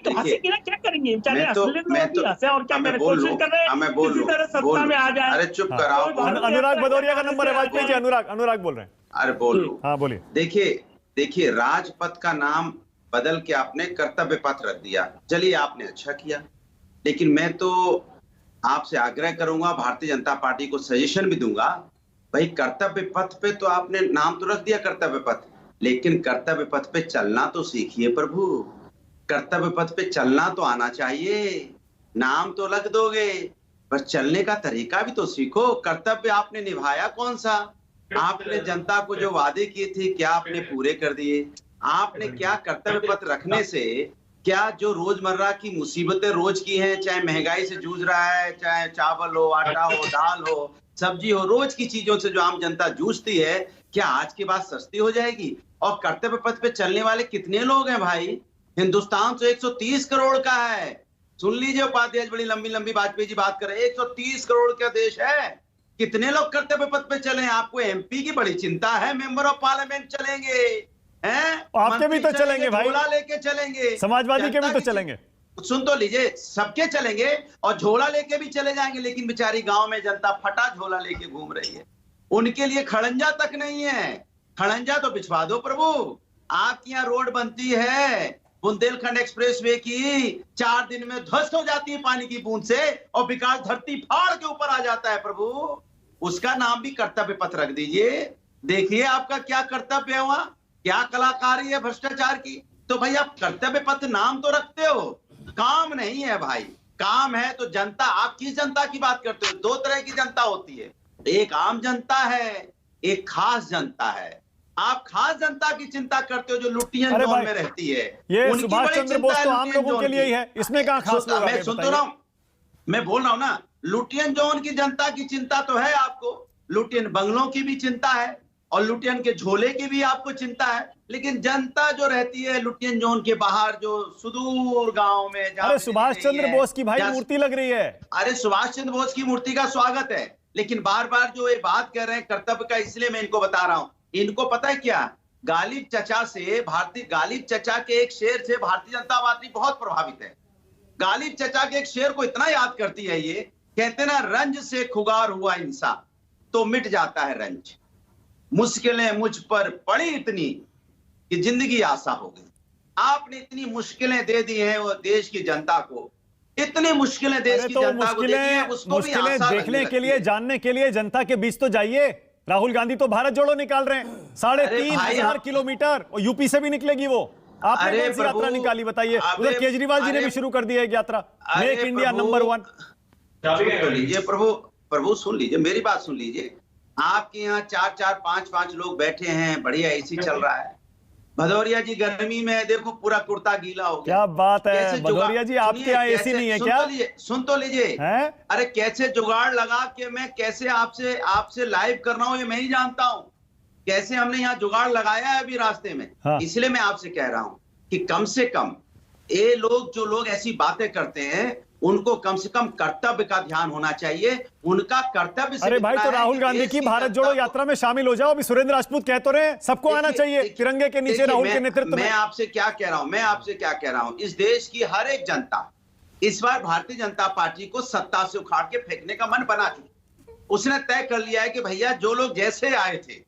तो हंसी की ना, क्या करेंगे बेचारे, और क्या करें, कोशिश कर रहे हैं किसी तरह सत्ता में आ जाए। अरे चुप कराओ। अनुराग भदौरिया का नंबर है वाजपेयी जी। अनुराग बोल रहे हैं। अरे बोल लो। हाँ बोलिए। देखिए राजपथ का नाम बदल के आपने कर्तव्य पथ रख दिया। चलिए आपने अच्छा किया, लेकिन मैं तो आपसे आग्रह करूंगा, भारतीय जनता पार्टी को सजेशन भी दूंगा, भाई कर्तव्य पथ पे तो आपने नाम तो रख दिया कर्तव्य पथ, लेकिन कर्तव्य पथ पे चलना तो सीखिए प्रभु। कर्तव्य पथ पे चलना तो आना चाहिए। नाम तो रख दोगे पर चलने का तरीका भी तो सीखो। कर्तव्य आपने निभाया कौन सा? आपने जनता को जो वादे किए थे क्या आपने पूरे कर दिए? आपने क्या कर्तव्य पथ रखने से क्या जो रोजमर्रा की मुसीबतें रोज की हैं, चाहे महंगाई से जूझ रहा है, चाहे चावल हो, आटा हो, दाल हो, सब्जी हो, रोज की चीजों से जो आम जनता जूझती है, क्या आज के बाद सस्ती हो जाएगी? और कर्तव्य पथ पे चलने वाले कितने लोग हैं भाई? हिंदुस्तान तो 130 करोड़ का है। सुन लीजिए उपाध्याय, बड़ी लंबी लंबी वाजपेयी जी बात कर रहे हैं। 130 करोड़ का देश है, कितने लोग कर्तव्य पथ पे चले? आपको एमपी की बड़ी चिंता है, मेंबर ऑफ पार्लियामेंट चलेंगे हैं, आपके भी तो चलेंगे भाई, झोला लेके चलेंगे, समाजवादी के भी तो चलेंगे। सुन तो लीजिए, सबके चलेंगे और झोला लेके भी चले जाएंगे, लेकिन बेचारी गांव में जनता फटा झोला लेके घूम रही है। उनके लिए खड़ंजा तक नहीं है। खड़ंजा तो बिछवा दो प्रभु। आपकी यहाँ रोड बनती है बुंदेलखंड एक्सप्रेसवे की, 4 दिन में ध्वस्त हो जाती है पानी की बूंद से, और विकास धरती फाड़ के ऊपर आ जाता है प्रभु। उसका नाम भी कर्तव्य पथ रख दीजिए। देखिए आपका क्या कर्तव्य है वहां, क्या कलाकारी है भ्रष्टाचार की। तो भाई आप कर्तव्य पथ नाम तो रखते हो, काम नहीं है भाई। काम है तो जनता, आप किस जनता की बात करते हो? 2 तरह की जनता होती है, एक आम जनता है, एक खास जनता है। आप खास जनता की चिंता करते हो जो लुटियन जोन में रहती है। ये सुभाष चंद्र बोस तो आम लोगों के लिए ही है, इसमें कहां खास लोग? मैं सुन तो रहा हूं, मैं बोल रहा हूं ना, लुटियन जोन की जनता की चिंता तो है आपको, लुटियन बंगलों की भी चिंता है और लुटियन के झोले की भी आपको चिंता है, लेकिन जनता जो रहती है लुटियन जोन के बाहर, जो सुदूर गांव में, अरे सुभाष चंद्र बोस की भाई मूर्ति लग रही है। अरे सुभाष चंद्र बोस की मूर्ति का स्वागत है, लेकिन बार बार जो ये बात कर रहे हैं कर्तव्य का, इसलिए मैं इनको बता रहा हूं। इनको पता है क्या, गालिब चचा के एक शेर से भारतीय जनता पार्टी बहुत प्रभावित है। गालिब चचा के एक शेर को इतना याद करती है, ये कहते ना, रंज से खुगार हुआ इंसान तो मिट जाता है रंज, मुश्किलें मुझ पर पड़ी इतनी कि जिंदगी आसा हो गई। आपने इतनी मुश्किलें दे दी हैं वो देश की जनता को, इतनी मुश्किलें देश की जनता को दे दी हैं, उसको भी आशा देखने के लिए, जानने के लिए जनता के बीच तो जाइए। राहुल गांधी तो भारत जोड़ो निकाल रहे हैं, 3,500 किलोमीटर, और यूपी से भी निकलेगी वो। आपने कौन सी यात्रा निकाली बताइए? उधर केजरीवाल जी ने भी शुरू कर दी है एक यात्रा, मेक इंडिया नंबर 1। सुन लीजिए प्रभु सुन लीजिए, मेरी बात सुन लीजिए। आपके यहाँ 4-4, 5-5 लोग बैठे हैं, बढ़िया एसी चल रहा है। भदौरिया जी गर्मी में देखो पूरा कुर्ता गीला हो गया। क्या बात है भदौरिया जी, आपके यहाँ एसी नहीं है क्या? सुन तो लीजिए। अरे कैसे जुगाड़ लगा के मैं कैसे आपसे लाइव कर रहा हूँ, ये मैं ही जानता हूँ। कैसे हमने यहाँ जुगाड़ लगाया है अभी रास्ते में। हाँ। इसलिए मैं आपसे कह रहा हूँ कि कम से कम ये लोग, जो लोग ऐसी बातें करते हैं, उनको कम से कम कर्तव्य का ध्यान होना चाहिए। उनका कर्तव्य से, अरे भाई, तो राहुल गांधी की भारत जोड़ो यात्रा में शामिल हो जाओ। अभी सुरेंद्र राजपूत कह तो रहे हैं सबको आना चाहिए तिरंगे के नीचे राहुल के नेतृत्व में। मैं आपसे क्या कह रहा हूं, इस देश की हर एक जनता इस बार भारतीय जनता पार्टी को सत्ता से उखाड़ के फेंकने का मन बना चुकी। उसने तय कर लिया है कि भैया जो लोग जैसे आए थे,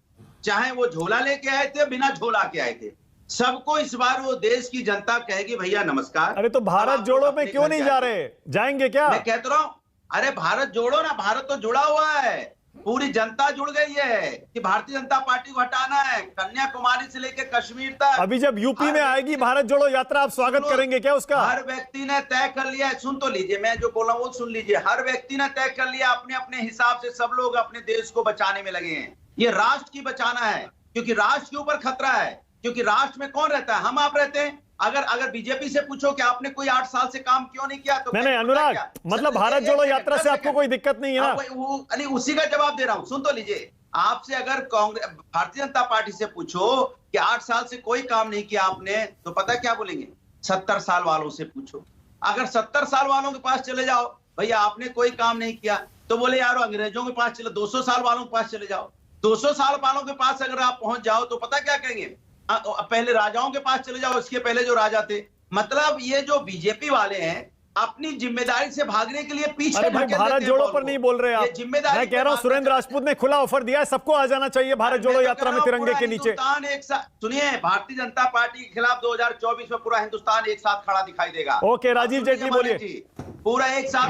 चाहे वो झोला लेके आए थे, बिना झोला के आए थे, सबको इस बार वो देश की जनता कहेगी भैया नमस्कार। अरे तो भारत जोड़ो में क्यों नहीं जा रहे? जाएंगे क्या? मैं कहता रहा हूं, अरे भारत जोड़ो ना, भारत तो जुड़ा हुआ है, पूरी जनता जुड़ गई है कि भारतीय जनता पार्टी को हटाना है, कन्याकुमारी से लेकर कश्मीर तक। अभी जब यूपी में आएगी भारत जोड़ो यात्रा, आप स्वागत करेंगे क्या उसका? हर व्यक्ति ने तय कर लिया है। सुन तो लीजिए, मैं जो बोल रहा हूं वो सुन लीजिए। हर व्यक्ति ने तय कर लिया, अपने अपने हिसाब से सब लोग अपने देश को बचाने में लगे हैं। ये राष्ट्र की बचाना है, क्योंकि राष्ट्र के ऊपर खतरा है। क्योंकि राष्ट्र में कौन रहता है? हम आप रहते हैं। अगर बीजेपी से पूछो कि आपने कोई 8 साल से काम क्यों नहीं किया, तो नहीं अनुराग, मतलब भारत जोड़ो यात्रा से आपको कोई दिक्कत नहीं है ना? उसी का जवाब दे रहा हूं। सुन तो लीजिए, आपसे अगर कांग्रेस, भारतीय जनता पार्टी से पूछो कि 8 साल से कोई काम नहीं किया आपने, तो पता क्या बोलेंगे? 70 साल वालों से पूछो। अगर 70 साल वालों के पास चले जाओ, भैया आपने कोई काम नहीं किया, तो बोले यार अंग्रेजों के पास चले, 200 साल वालों के पास चले जाओ। 200 साल वालों के पास अगर आप पहुंच जाओ तो पता क्या कहेंगे? पहले राजाओं के पास चले जाओ, इसके पहले जो राजा थे मतलब ये जो बीजेपी वाले हैं अपनी जिम्मेदारी से भागने के लिए पीछे अरे भाई भारत जोड़ो पर नहीं बोल रहे आप। जिम्मेदारी मैं कह रहा हूं सुरेंद्र राजपूत ने खुला ऑफर दिया है, सबको आ जाना चाहिए भारत जोड़ो यात्रा में तिरंगे के नीचे। सुनिए, भारतीय जनता पार्टी के खिलाफ 2024 में पूरा हिंदुस्तान एक साथ खड़ा दिखाई देगा। ओके, राजीव जेटली बोलिए। पूरा एक साथ